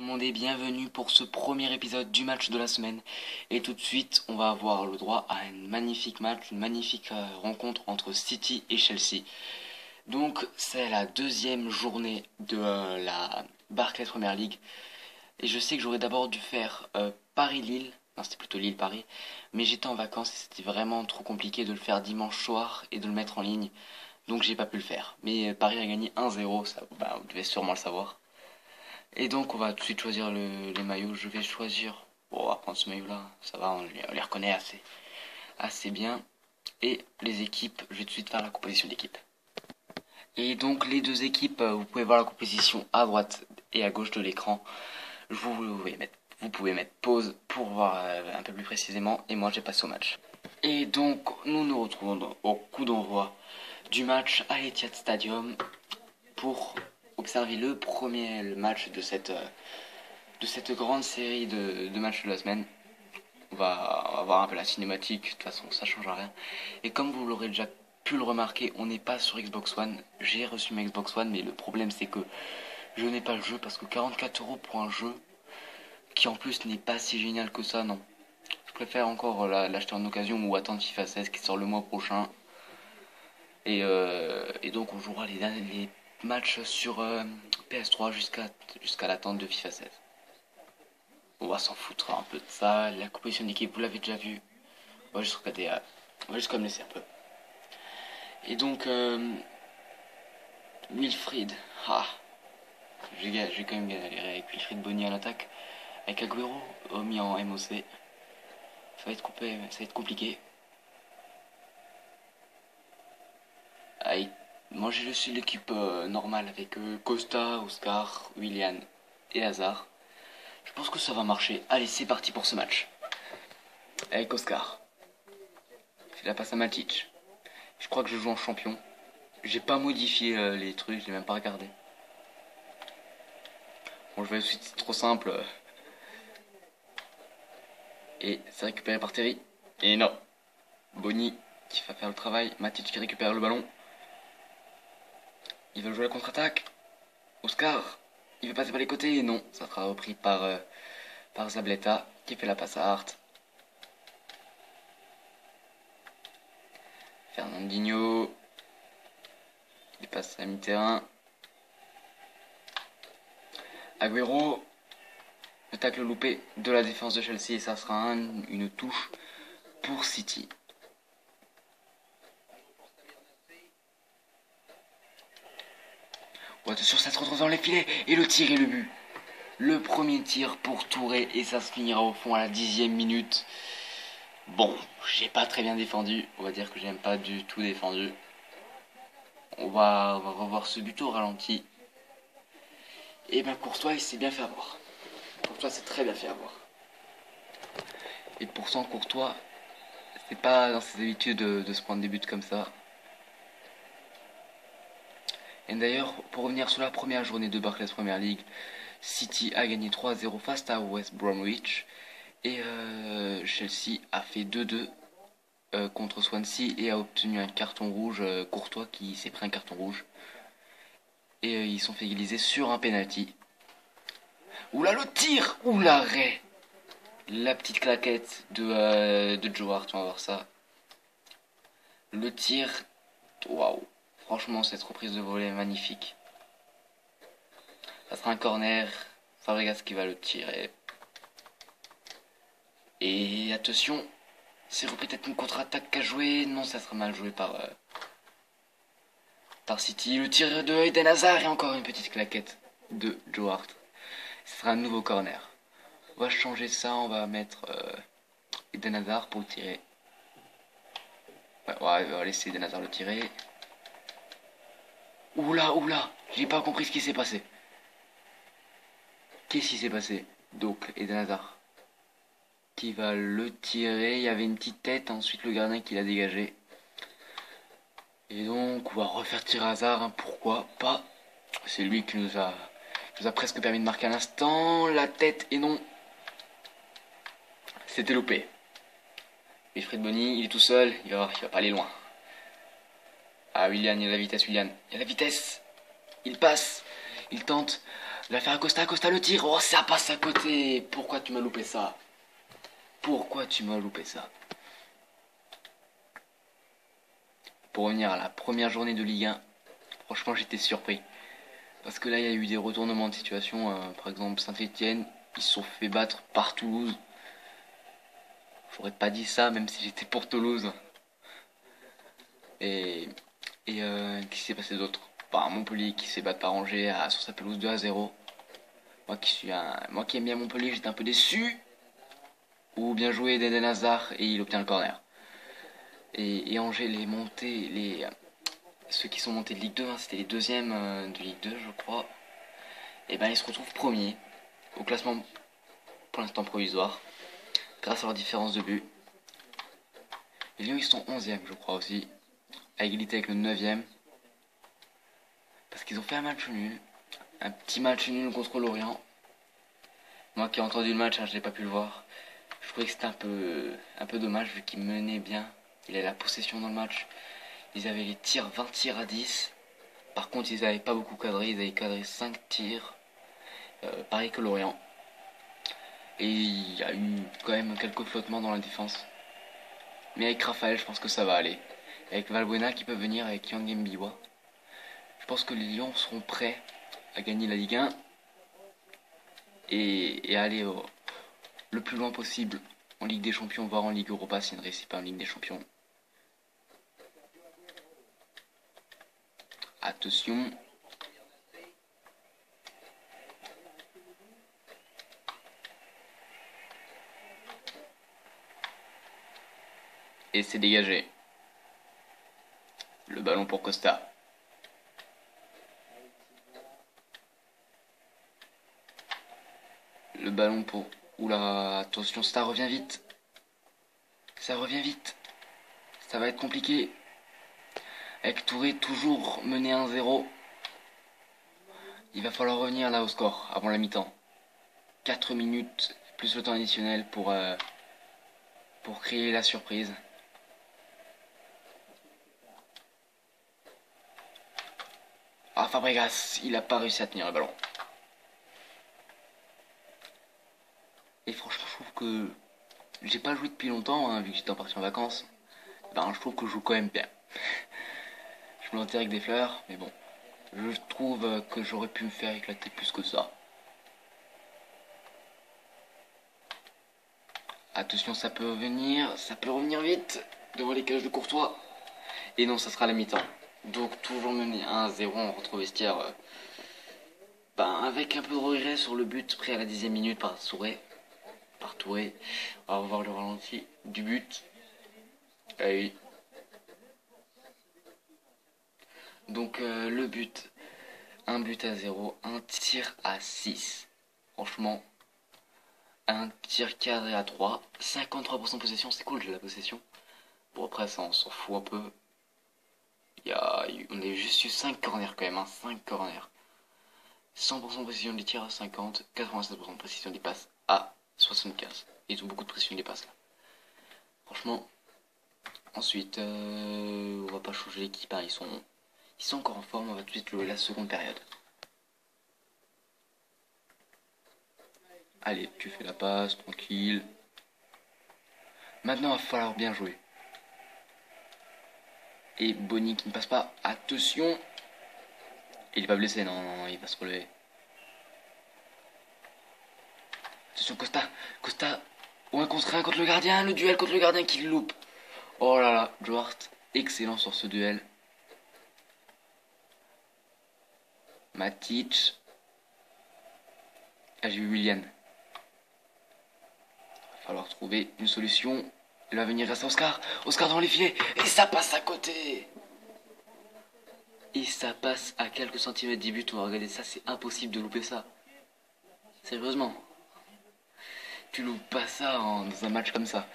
tout le monde et bienvenue pour ce premier épisode du match de la semaine. Et tout de suite, on va avoir le droit à un magnifique match, une magnifique rencontre entre City et Chelsea. Donc, c'est la deuxième journée de la Barclays Premier League. Et je sais que j'aurais d'abord dû faire Paris-Lille. Non, c'était plutôt Lille-Paris. Mais j'étais en vacances et c'était vraiment trop compliqué de le faire dimanche soir et de le mettre en ligne. Donc, j'ai pas pu le faire. Mais Paris a gagné 1-0, ça, vous devez sûrement le savoir. Et donc on va tout de suite choisir les maillots. Je vais choisir... Bon, on va prendre ce maillot-là. Ça va, on les reconnaît assez bien. Et les équipes, je vais tout de suite faire la composition d'équipe. Et donc les deux équipes, vous pouvez voir la composition à droite et à gauche de l'écran. Vous pouvez mettre pause pour voir un peu plus précisément. Et moi j'ai passé au match. Et donc nous nous retrouvons au coup d'envoi du match à l'Etihad Stadium pour observer le premier match de cette grande série de matchs de la semaine. On va voir un peu la cinématique, de toute façon ça change rien. Et comme vous l'aurez déjà pu le remarquer, on n'est pas sur Xbox One. J'ai reçu ma Xbox One, mais le problème c'est que je n'ai pas le jeu parce que 44 € pour un jeu qui en plus n'est pas si génial que ça, non. Je préfère encore l'acheter en occasion ou attendre FIFA 16 qui sort le mois prochain. Et donc on jouera les matchs sur PS3 jusqu'à l'attente de FIFA 16. On va s'en foutre un peu de ça. La composition d'équipe, vous l'avez déjà vu. On va juste regarder. On va juste comme laisser un peu. Et donc Wilfried. J'ai quand même galéré avec Wilfried Bony à l'attaque. Avec Agüero mis en MOC. Ça va être compliqué. Moi j'ai reçu l'équipe normale avec Costa, Oscar, Willian et Hazard. Je pense que ça va marcher. Allez, c'est parti pour ce match. Avec Oscar. Il fait la passe à Matic. Je crois que je joue en champion. J'ai pas modifié les trucs, je l'ai même pas regardé. Bon, je vais tout de suite, c'est trop simple. Et c'est récupéré par Terry. Et non. Bony qui va faire le travail. Matic qui récupère le ballon. Il va jouer la contre-attaque. Oscar, il veut passer par les côtés. Et non, ça sera repris par Zabletta qui fait la passe à Hart. Fernandinho. Il passe à mi-terrain. Agüero. Le tacle loupé de la défense de Chelsea. Et ça sera une touche pour City. Oh, attention, ça se retrouve dans les filets. Et le tir et le but. Le premier tir pour Touré. Et ça se finira au fond à la 10e minute. Bon, j'ai pas très bien défendu. On va dire que j'aime pas du tout défendu. On va revoir ce but au ralenti. Et ben Courtois, il s'est bien fait avoir. Courtois s'est très bien fait avoir. Et pourtant, Courtois, c'est pas dans ses habitudes de se prendre des buts comme ça. Et d'ailleurs, pour revenir sur la première journée de Barclays Premier League, City a gagné 3-0 face à West Bromwich. Et Chelsea a fait 2-2 contre Swansea et a obtenu un carton rouge. Courtois qui s'est pris un carton rouge. Et ils sont fait égaliser sur un penalty. Oula, le tir! Oula, l'arrêt! La petite claquette de Joe Hart, on va voir ça. Le tir, waouh! Franchement, cette reprise de volée est magnifique. Ça sera un corner. Fabregas qui va le tirer. Et attention, c'est peut-être une contre-attaque à jouer. Non, ça sera mal joué par City. Le tir de Eden Hazard et encore une petite claquette de Joe Hart. Ce sera un nouveau corner. On va changer ça, on va mettre Eden Hazard pour le tirer. Ouais, on va laisser Eden Hazard le tirer. Oula, j'ai pas compris ce qui s'est passé. Qu'est-ce qui s'est passé? Donc, Eden Hazard qui va le tirer. Il y avait une petite tête, ensuite le gardien qui l'a dégagé. Et donc, on va refaire tirer Hazard, hein, pourquoi pas. C'est lui qui nous a presque permis de marquer à l'instant. La tête, et non. C'était loupé. Wilfried Bony, il est tout seul, il va pas aller loin. Ah, Willian, il y a la vitesse, Willian. Il y a la vitesse. Il passe. Il tente Il va faire Acosta, Acosta le tir. Oh, ça passe à côté. Pourquoi tu m'as loupé ça? Pourquoi tu m'as loupé ça? Pour revenir à la première journée de Ligue 1, franchement j'étais surpris. Parce que là il y a eu des retournements de situation. Par exemple Saint-Etienne, ils se sont fait battre par Toulouse. J'aurais pas dit ça même si j'étais pour Toulouse. Et, qu'est-ce qui s'est passé d'autre? Bah, Montpellier qui s'est battu par Angers sur sa pelouse 2-0. Moi qui aime bien Montpellier, j'étais un peu déçu. Ou bien joué d'Eden Hazard et il obtient le corner. Et Angers, ceux qui sont montés de Ligue 2, hein, c'était les deuxièmes de Ligue 2 je crois. Et ben ils se retrouvent premiers au classement pour l'instant provisoire grâce à leur différence de but. Et Lyon ils sont 11e je crois aussi, à égalité avec le 9e. Parce qu'ils ont fait un match nul. Un petit match nul contre l'Orient. Moi qui ai entendu le match, hein, je n'ai pas pu le voir. Je trouvais que c'était un peu dommage vu qu'ils menaient bien. Il avait la possession dans le match. Ils avaient les tirs, 20 tirs à 10. Par contre, ils n'avaient pas beaucoup cadré. Ils avaient cadré 5 tirs. Pareil que l'Orient. Et il y a eu quand même quelques flottements dans la défense. Mais avec Raphaël, je pense que ça va aller. Avec Valbuena qui peut venir, avec Yang Mbiwa. Je pense que les Lions seront prêts à gagner la Ligue 1. Et aller le plus loin possible en Ligue des Champions, voire en Ligue Europa s'il ne réussit pas en Ligue des Champions. Attention. Et c'est dégagé. Le ballon pour Costa. Le ballon pour... Oula, attention, ça revient vite. Ça revient vite. Ça va être compliqué. Avec Touré toujours mené 1-0. Il va falloir revenir là au score avant la mi-temps. 4 minutes plus le temps additionnel pour créer la surprise. Ah, Fabregas, il a pas réussi à tenir le ballon. Et franchement, je trouve que j'ai pas joué depuis longtemps, hein, vu que j'étais parti en vacances. Ben, je trouve que je joue quand même bien. Je me l'enterre avec des fleurs, mais bon. Je trouve que j'aurais pu me faire éclater plus que ça. Attention, ça peut revenir vite devant les cages de Courtois. Et non, ça sera la mi-temps. Donc toujours mené 1-0, on rentre au vestiaire avec un peu de regret sur le but pris à la 10e minute par Touré. On va revoir le ralenti du but. Ah oui. Donc le but, un but à 0, un tir à 6. Franchement, un tir cadré à 3, 53% de possession, c'est cool de la possession. Bon après ça on s'en fout un peu. On a juste eu 5 corners quand même, hein, 5 corners. 100% de précision des tirs à 50, 87% de précision des passes à 75. Ils ont beaucoup de précision des passes là. Franchement, ensuite, on va pas changer l'équipe, hein, ils sont encore en forme, on va tout de suite jouer la seconde période. Allez, tu fais la passe, tranquille. Maintenant, il va falloir bien jouer. Et Bonny qui ne passe pas. Attention. Il va blesser, non, il va se relever. Attention, Costa. Ou un contre le gardien, le duel contre le gardien qui le loupe. Oh là là, Duarte, excellent sur ce duel. Matic. Ah, j'ai vu Willian. Il va falloir trouver une solution. Il va venir grâce à Oscar. Oscar dans les filets. Et ça passe à côté. Et ça passe à quelques centimètres du but. Regardez ça, c'est impossible de louper ça. Sérieusement. Tu loupes pas ça dans un match comme ça.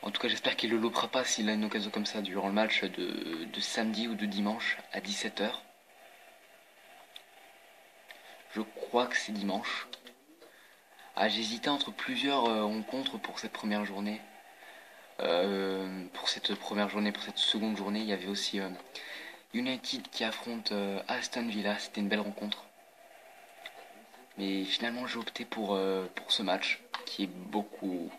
En tout cas, j'espère qu'il ne le loupera pas s'il a une occasion comme ça durant le match de samedi ou de dimanche à 17h. Je crois que c'est dimanche. Ah, j'hésitais entre plusieurs rencontres pour cette première journée. Pour cette seconde journée, il y avait aussi United qui affronte Aston Villa. C'était une belle rencontre. Mais finalement, j'ai opté pour ce match qui est beaucoup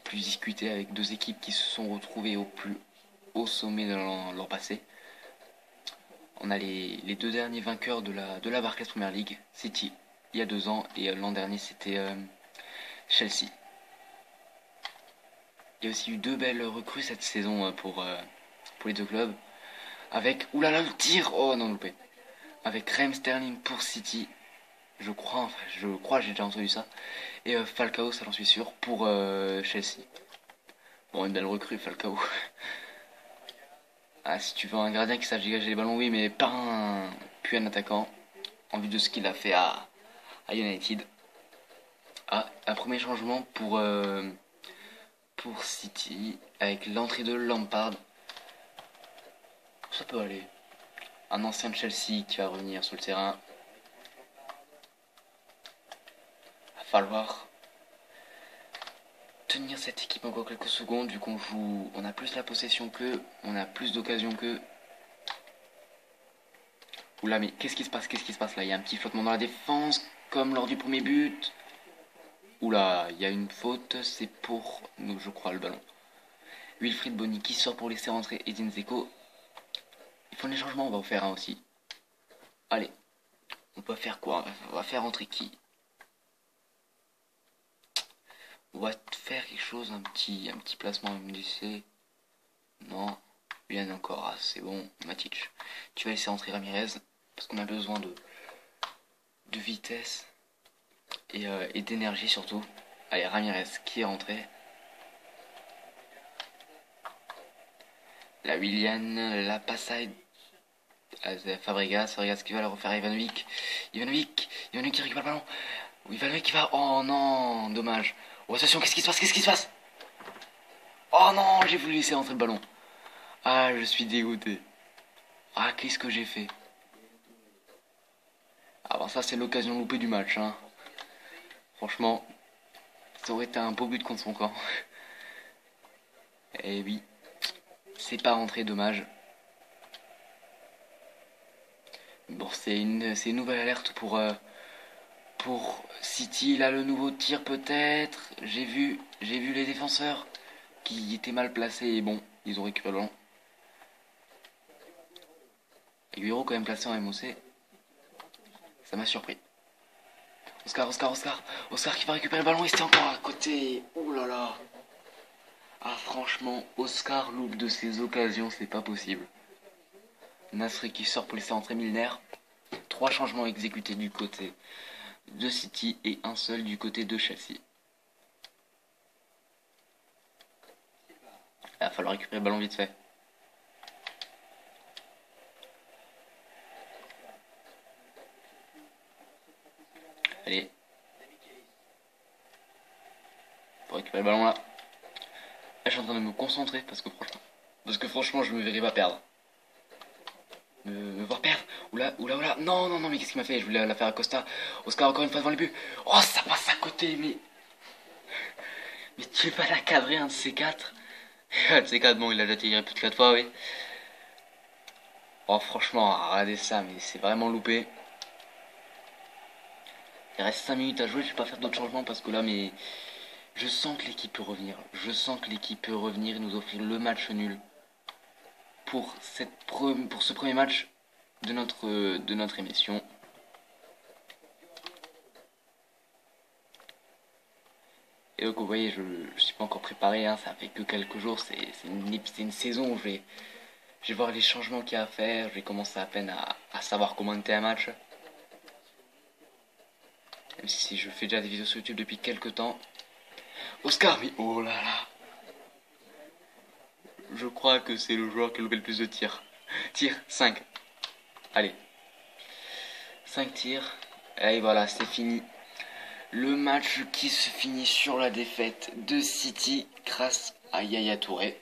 plus discuté avec deux équipes qui se sont retrouvées au plus haut sommet de leur passé. On a les deux derniers vainqueurs de la Barclays Premier League, City, il y a 2 ans, et l'an dernier c'était Chelsea. Il y a aussi eu 2 belles recrues cette saison pour les deux clubs. Avec, oulala le tir, oh non loupé. Avec Raheem Sterling pour City, je crois, j'ai déjà entendu ça. Et Falcao, ça j'en suis sûr, pour Chelsea. Bon, une belle recrue Falcao. Ah, si tu veux un gardien qui sache dégager les ballons, oui, mais pas puis un attaquant. En vue de ce qu'il a fait à United. Ah, un premier changement pour City, avec l'entrée de Lampard. Ça peut aller. Un ancien de Chelsea qui va revenir sur le terrain. Va falloir tenir cette équipe encore quelques secondes, vu qu'on joue, on a plus la possession qu'eux, on a plus d'occasions qu'eux. Oula, mais qu'est-ce qui se passe là? Il y a un petit flottement dans la défense, comme lors du premier but. Oula, il y a une faute, c'est pour nous, je crois, le ballon. Wilfried Bony qui sort pour laisser rentrer Edin Dzeko. Ils font les changements, on va en faire un aussi. Allez, on peut faire quoi? On va faire rentrer qui? On va faire quelque chose, un petit placement MDC. Non, bien encore, c'est bon. Matic, tu vas laisser rentrer Ramirez, parce qu'on a besoin de vitesse et d'énergie surtout. Allez, Ramirez qui est rentré. La Willian, la Passade, Fabregas qui va le refaire à Ivanovic. Ivanovic qui récupère le ballon. Ivanovic qui va... Oh non, dommage. Oh attention, qu'est-ce qui se passe? Oh non, j'ai voulu laisser rentrer le ballon. Ah, je suis dégoûté. Ah, qu'est-ce que j'ai fait? Alors ça, c'est l'occasion loupée du match, hein. Franchement, ça aurait été un beau but contre son camp. Et oui, c'est pas rentré, dommage. Bon, c'est une nouvelle alerte pour City. Là, le nouveau tir peut-être. J'ai vu les défenseurs qui étaient mal placés et bon, ils ont récupéré le ballon. Aguero quand même placé en MOC. Ça m'a surpris. Oscar qui va récupérer le ballon et c'était encore à côté. Ouh là là. Ah franchement, Oscar loupe de ses occasions, c'est pas possible. Nasri qui sort pour laisser entrer Milner. 3 changements exécutés du côté de City et un seul du côté de Chelsea. Il va falloir récupérer le ballon vite fait. Allez. Pour récupérer le ballon là. Là, je suis en train de me concentrer parce que franchement, je me verrai pas perdre. Me voir perdre. Oula. Non, mais qu'est-ce qu'il m'a fait? Je voulais la faire à Costa. Oscar encore une fois devant les buts. Oh, ça passe à côté, mais tu vas la cadrer un de ces 4. Un de ces 4, bon, il a déjà tiré plus de 4 fois, oui. Oh, franchement, regardez ça, mais c'est vraiment loupé. Il reste 5 minutes à jouer, je vais pas faire d'autres changements parce que là, mais je sens que l'équipe peut revenir. Je sens que l'équipe peut revenir et nous offrir le match nul pour ce premier match de notre émission. Et donc vous voyez, je suis pas encore préparé, hein, ça fait que quelques jours, c'est une saison où je vais voir les changements qu'il y a à faire, je vais commencer à peine à savoir commenter un match. Même si je fais déjà des vidéos sur YouTube depuis quelques temps. Oscar, mais oh là là. Je crois que c'est le joueur qui a loupé le plus de tirs. Tir, 5. Allez. 5 tirs. Et voilà, c'est fini. Le match qui se finit sur la défaite de City grâce à Yaya Touré.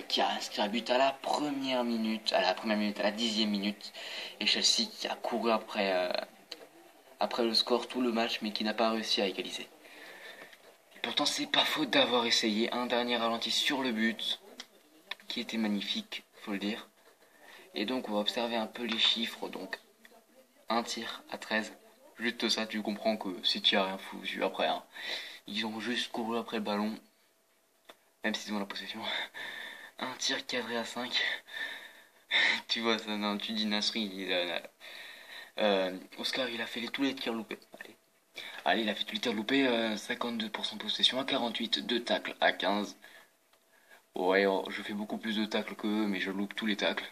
Qui a inscrit un but à la première minute, à la 10e minute. Et Chelsea qui a couru après le score tout le match, mais qui n'a pas réussi à égaliser. Et pourtant, c'est pas faute d'avoir essayé un dernier ralenti sur le but, qui était magnifique, faut le dire. Et donc, on va observer un peu les chiffres. Donc, un tir à 13, Juste ça, tu comprends que City a rien foutu après. Hein. Ils ont juste couru après le ballon, même s'ils ont la possession. Un tir cadré à 5. Tu vois ça, non, tu dis Nasri. Oscar, il a fait tous les tirs loupés. Allez, il a fait tous les tirs loupés. 52% possession à 48. 2 tacles à 15. Ouais, oh, je fais beaucoup plus de tacles qu'eux, mais je loupe tous les tacles.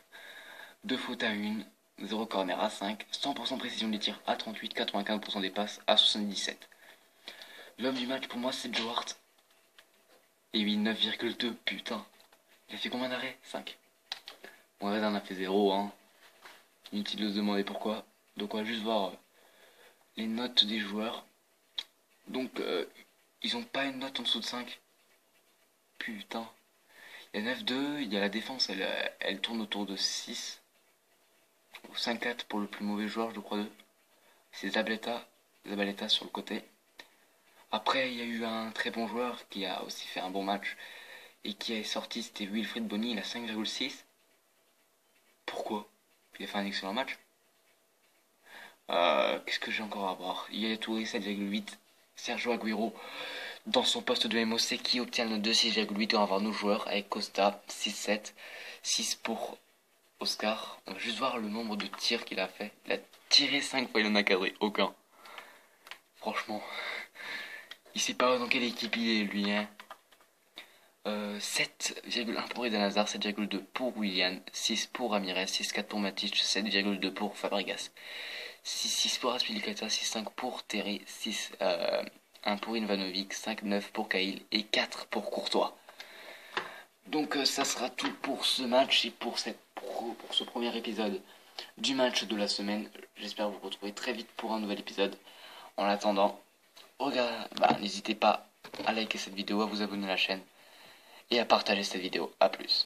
2 fautes à 1. 0 corner à 5. 100% précision des tirs à 38. 95% des passes à 77. L'homme du match pour moi, c'est Joe Hart. Et oui, 9,2, putain. Il a fait combien d'arrêts? 5. Bon, Red en a fait 0, hein. Inutile de se demander pourquoi. Donc on va juste voir les notes des joueurs. Donc ils ont pas une note en dessous de 5. Putain. Il y a 9-2, il y a la défense, elle tourne autour de 6. Ou 5-4 pour le plus mauvais joueur, je crois, d'eux. C'est Zabaleta sur le côté. Après, il y a eu un très bon joueur qui a aussi fait un bon match et qui est sorti, c'était Wilfried Bony, il a 5,6. Pourquoi? Il a fait un excellent match. Qu'est-ce que j'ai encore à voir? Yaya Touré 7,8. Sergio Aguero dans son poste de MOC qui obtient le note de 6,8. On va voir nos joueurs avec Costa 6,7. 6 pour Oscar. On va juste voir le nombre de tirs qu'il a fait. Il a tiré 5 fois, il en a cadré aucun. Franchement, il sait pas dans quelle équipe il est lui. Hein. 7,1 pour Eden Hazard, 7,2 pour Willian, 6 pour Ramirez, 6,4 pour Matic, 7,2 pour Fabregas, 6,6 pour Aspilicueta, 6,5 pour Terry, 1 pour Ivanovic, 5,9 pour Cahill et 4 pour Courtois. Donc ça sera tout pour ce match et pour ce premier épisode du match de la semaine. J'espère vous retrouver très vite pour un nouvel épisode. En attendant, n'hésitez pas à liker cette vidéo, à vous abonner à la chaîne et à partager cette vidéo. A plus.